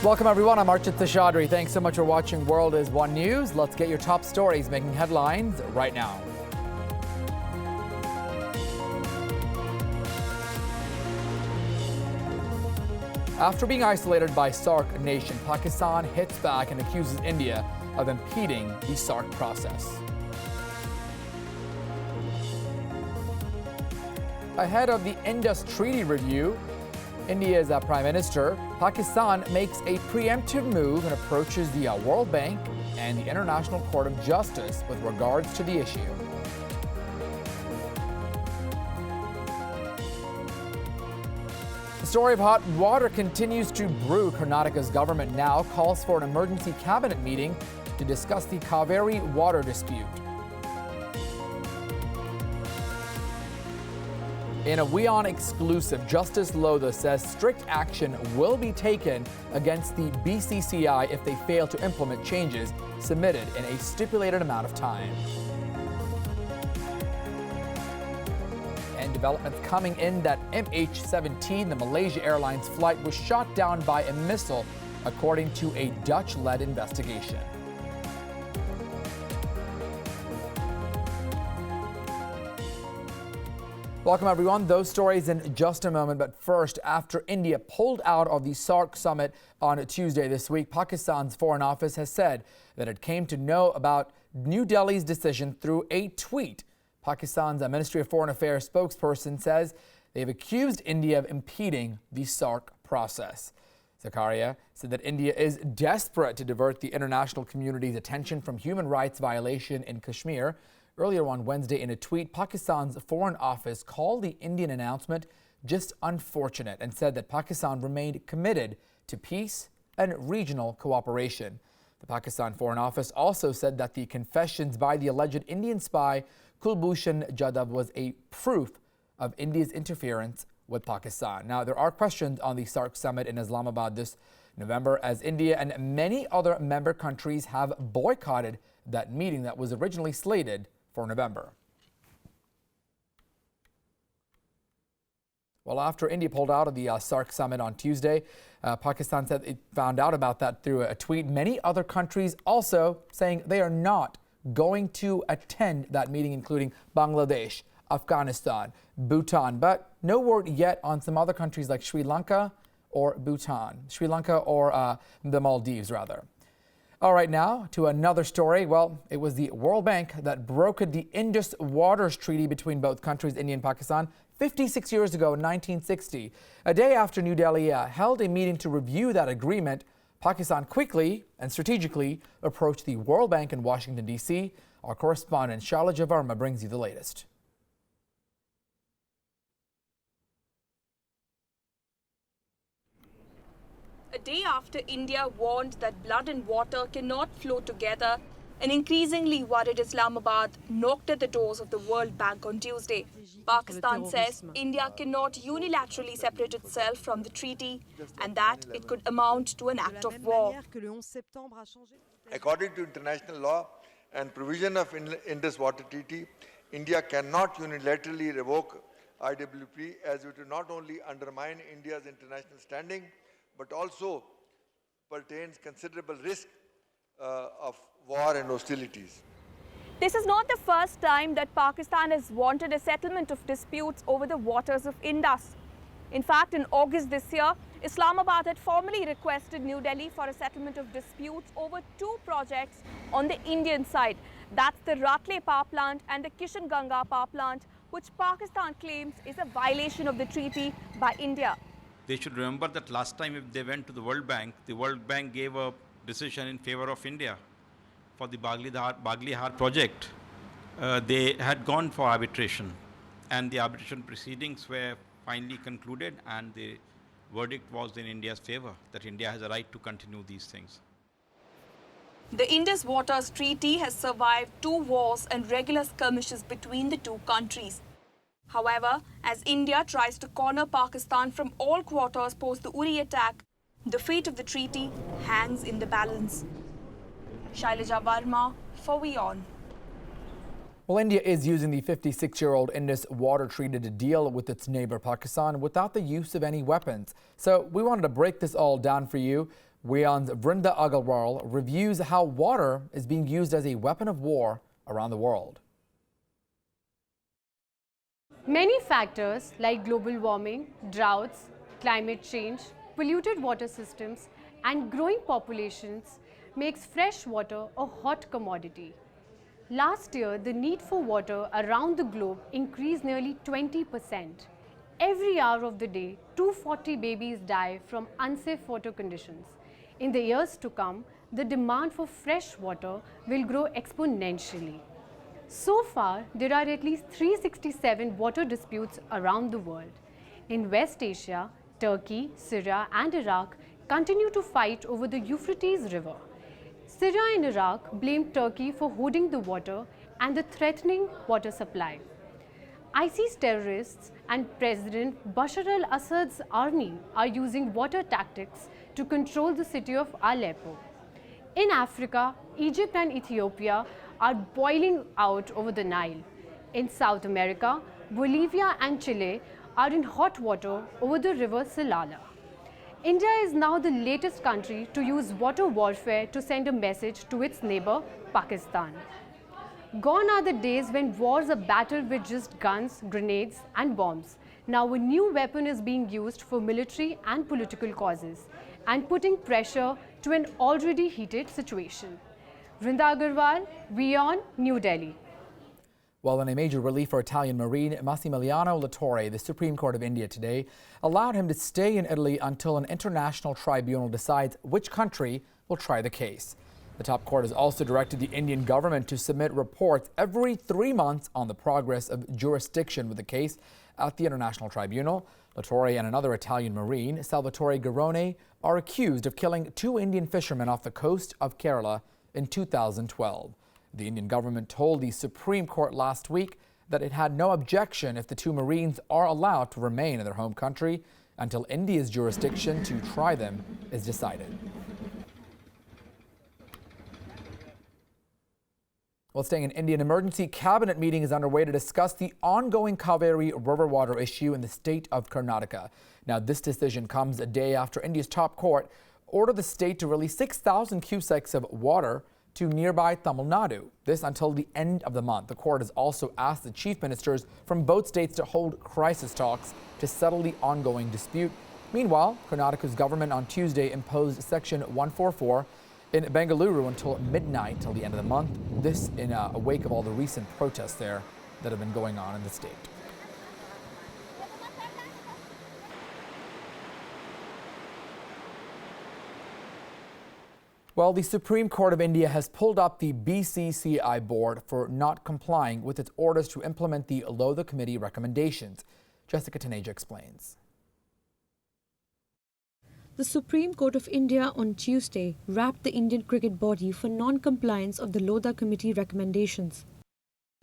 Welcome everyone, I'm Archit Seshadri. Thanks so much for watching World is One News. Let's get your top stories making headlines right now. After being isolated by SAARC nation, Pakistan hits back and accuses India of impeding the SAARC process. Ahead of the Indus Treaty review, India's Prime Minister, Pakistan makes a preemptive move and approaches the World Bank and the International Court of Justice with regards to the issue. The story of hot water continues to brew. Karnataka's government now calls for an emergency cabinet meeting to discuss the Kaveri water dispute. In a WION exclusive, Justice Lodha says strict action will be taken against the BCCI if they fail to implement changes submitted in a stipulated amount of time. And developments coming in that MH17, the Malaysia Airlines flight, was shot down by a missile, according to a Dutch-led investigation. Welcome everyone. Those stories in just a moment. But first, after India pulled out of the SAARC summit on Tuesday this week, Pakistan's Foreign Office has said that it came to know about New Delhi's decision through a tweet. Pakistan's Ministry of Foreign Affairs spokesperson says they've accused India of impeding the SAARC process. Zakaria said that India is desperate to divert the international community's attention from human rights violation in Kashmir. Earlier on Wednesday, in a tweet, Pakistan's Foreign Office called the Indian announcement just unfortunate and said that Pakistan remained committed to peace and regional cooperation. The Pakistan Foreign Office also said that the confessions by the alleged Indian spy Kulbhushan Jadhav was a proof of India's interference with Pakistan. Now, there are questions on the SAARC summit in Islamabad this November, as India and many other member countries have boycotted that meeting that was originally slated for November. Well, after India pulled out of the SAARC summit on Tuesday, Pakistan said it found out about that through a tweet. Many other countries also saying they are not going to attend that meeting, including Bangladesh, Afghanistan, Bhutan, but no word yet on some other countries like Sri Lanka or the Maldives, rather. All right, now to another story. Well, it was the World Bank that brokered the Indus Waters Treaty between both countries, India and Pakistan, 56 years ago in 1960. A day after New Delhi held a meeting to review that agreement, Pakistan quickly and strategically approached the World Bank in Washington, D.C. Our correspondent, Shailaja Verma, brings you the latest. A day after India warned that blood and water cannot flow together, an increasingly worried Islamabad knocked at the doors of the World Bank on Tuesday. Pakistan says India cannot unilaterally separate itself from the treaty and that it could amount to an act of war. According to international law and provision of Indus Water Treaty, India cannot unilaterally revoke IWP, as it would not only undermine India's international standing but also pertains considerable risk of war and hostilities. This is not the first time that Pakistan has wanted a settlement of disputes over the waters of Indus. In fact, in August this year, Islamabad had formally requested New Delhi for a settlement of disputes over two projects on the Indian side. That's the Ratle power plant and the Kishanganga power plant, which Pakistan claims is a violation of the treaty by India. They should remember that last time if they went to the World Bank gave a decision in favor of India for the Bagli-Har project. They had gone for arbitration, and the arbitration proceedings were finally concluded, and the verdict was in India's favor, that India has a right to continue these things. The Indus Waters Treaty has survived two wars and regular skirmishes between the two countries. However, as India tries to corner Pakistan from all quarters post the Uri attack, the fate of the treaty hangs in the balance. Shailaja Verma for WION. Well, India is using the 56-year-old Indus Water Treaty to deal with its neighbor Pakistan without the use of any weapons. So we wanted to break this all down for you. WION's Vrinda Agarwal reviews how water is being used as a weapon of war around the world. Many factors like global warming, droughts, climate change, polluted water systems and growing populations makes fresh water a hot commodity. Last year, the need for water around the globe increased nearly 20%. Every hour of the day, 240 babies die from unsafe water conditions. In the years to come, the demand for fresh water will grow exponentially. So far, there are at least 367 water disputes around the world. In West Asia, Turkey, Syria and Iraq continue to fight over the Euphrates River. Syria and Iraq blame Turkey for hoarding the water and the threatening water supply. ISIS terrorists and President Bashar al-Assad's army are using water tactics to control the city of Aleppo. In Africa, Egypt and Ethiopia are boiling out over the Nile. In South America, Bolivia and Chile are in hot water over the river Salala. India is now the latest country to use water warfare to send a message to its neighbor, Pakistan. Gone are the days when wars are battled with just guns, grenades and bombs. Now a new weapon is being used for military and political causes and putting pressure to an already heated situation. Vrinda Agarwal, WION, New Delhi. Well, in a major relief for Italian Marine, Massimiliano Latore, the Supreme Court of India today allowed him to stay in Italy until an international tribunal decides which country will try the case. The top court has also directed the Indian government to submit reports every 3 months on the progress of jurisdiction with the case at the International Tribunal. Latore and another Italian Marine, Salvatore Garrone, are accused of killing 2 Indian fishermen off the coast of Kerala in 2012. The Indian government told the Supreme Court last week that it had no objection if the 2 Marines are allowed to remain in their home country until India's jurisdiction to try them is decided. Well, staying in India, an emergency cabinet meeting is underway to discuss the ongoing Kaveri river water issue in the state of Karnataka. Now, this decision comes a day after India's top court ordered the state to release 6,000 cusecs of water to nearby Tamil Nadu. This until the end of the month. The court has also asked the chief ministers from both states to hold crisis talks to settle the ongoing dispute. Meanwhile, Karnataka's government on Tuesday imposed Section 144 in Bengaluru until midnight till the end of the month. This in a wake of all the recent protests there that have been going on in the state. Well, the Supreme Court of India has pulled up the BCCI board for not complying with its orders to implement the Lodha Committee recommendations. Jessica Taneja explains. The Supreme Court of India on Tuesday rapped the Indian cricket body for non-compliance of the Lodha Committee recommendations.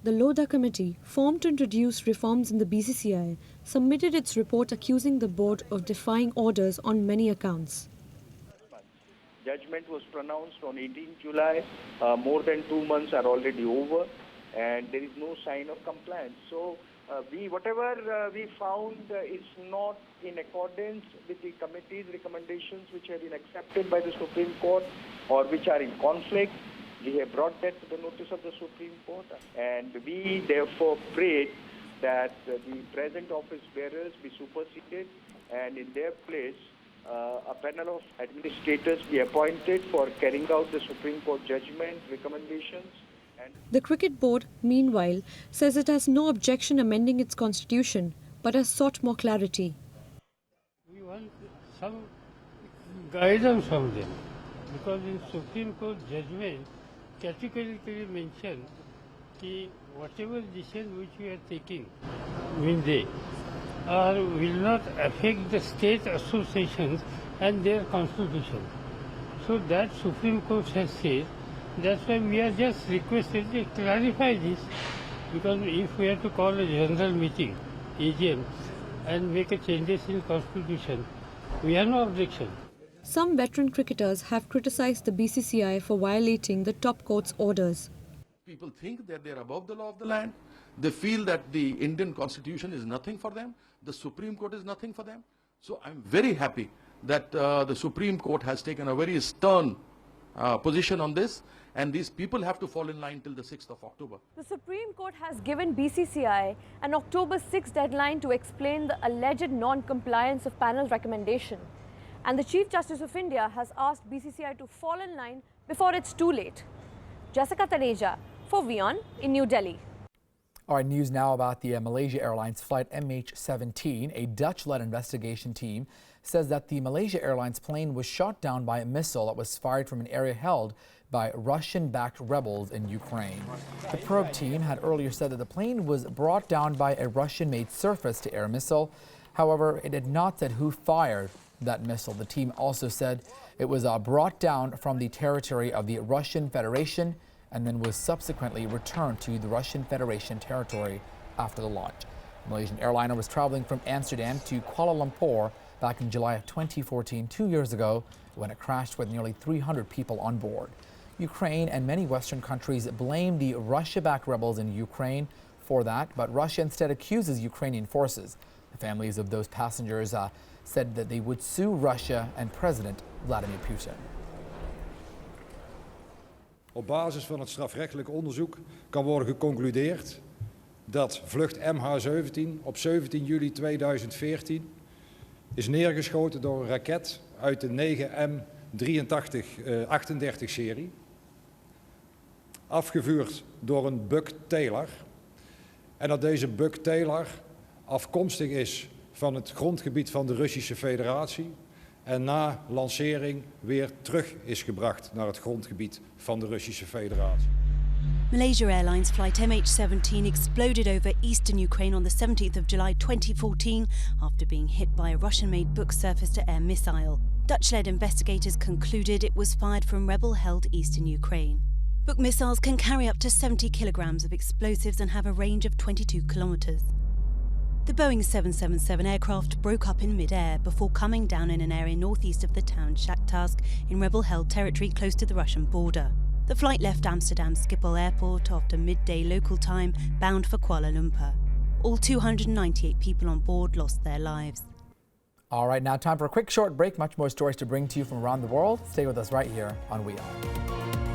The Lodha Committee, formed to introduce reforms in the BCCI, submitted its report accusing the board of defying orders on many accounts. Judgment was pronounced on 18 July. More than 2 months are already over, and there is no sign of compliance. So, whatever we found is not in accordance with the committee's recommendations, which have been accepted by the Supreme Court, or which are in conflict. We have brought that to the notice of the Supreme Court, and we therefore prayed that the present office bearers be superseded, and in their place, a panel of administrators be appointed for carrying out the Supreme Court judgment recommendations. The Cricket Board, meanwhile, says it has no objection amending its constitution, but has sought more clarity. We want some guidance from them, because in Supreme Court judgment categorically mentioned that whatever decision which we are taking, will not affect the state associations and their constitution. So that Supreme Court has said. That's why we are just requested to clarify this, because if we have to call a general meeting, AGM, and make a changes in constitution, we have no objection. Some veteran cricketers have criticized the BCCI for violating the top court's orders. People think that they are above the law of the land. They feel that the Indian constitution is nothing for them. The Supreme Court is nothing for them. So I'm very happy that the Supreme Court has taken a very stern position on this, and these people have to fall in line till the 6th of October. The Supreme Court has given BCCI an October 6 deadline to explain the alleged non-compliance of panel's recommendation. And the Chief Justice of India has asked BCCI to fall in line before it's too late. Jessica Taneja for WION in New Delhi. All right, news now about the Malaysia Airlines flight MH17. A Dutch-led investigation team says that the Malaysia Airlines plane was shot down by a missile that was fired from an area held by Russian-backed rebels in Ukraine. The probe team had earlier said that the plane was brought down by a Russian-made surface-to-air missile. However, it had not said who fired that missile. The team also said it was brought down from the territory of the Russian Federation and then was subsequently returned to the Russian Federation territory after the launch. The Malaysian airliner was traveling from Amsterdam to Kuala Lumpur back in July of 2014, 2 years ago, when it crashed with nearly 300 people on board. Ukraine and many Western countries blame the Russia-backed rebels in Ukraine for that, but Russia instead accuses Ukrainian forces. The families of those passengers said that they would sue Russia and President Vladimir Putin. Op basis van het strafrechtelijk onderzoek kan worden geconcludeerd dat vlucht MH17 op 17 juli 2014 is neergeschoten door een raket uit de 9M-38-serie, afgevuurd door een Buck Taylor, en dat deze Buck Taylor afkomstig is van het grondgebied van de Russische Federatie en na lancering weer terug is gebracht naar het grondgebied van de Russische Federatie. Malaysia Airlines flight MH17 exploded over eastern Ukraine on the 17th of July 2014 after being hit by a Russian-made Buk surface-to-air missile. Dutch-led investigators concluded it was fired from rebel-held eastern Ukraine. Buk missiles can carry up to 70 kilograms of explosives and have a range of 22 kilometers. The Boeing 777 aircraft broke up in mid-air before coming down in an area northeast of the town Shakhtarsk in rebel-held territory close to the Russian border. The flight left Amsterdam Schiphol Airport after midday local time, bound for Kuala Lumpur. All 298 people on board lost their lives. All right, now time for a quick short break. Much more stories to bring to you from around the world. Stay with us right here on WION.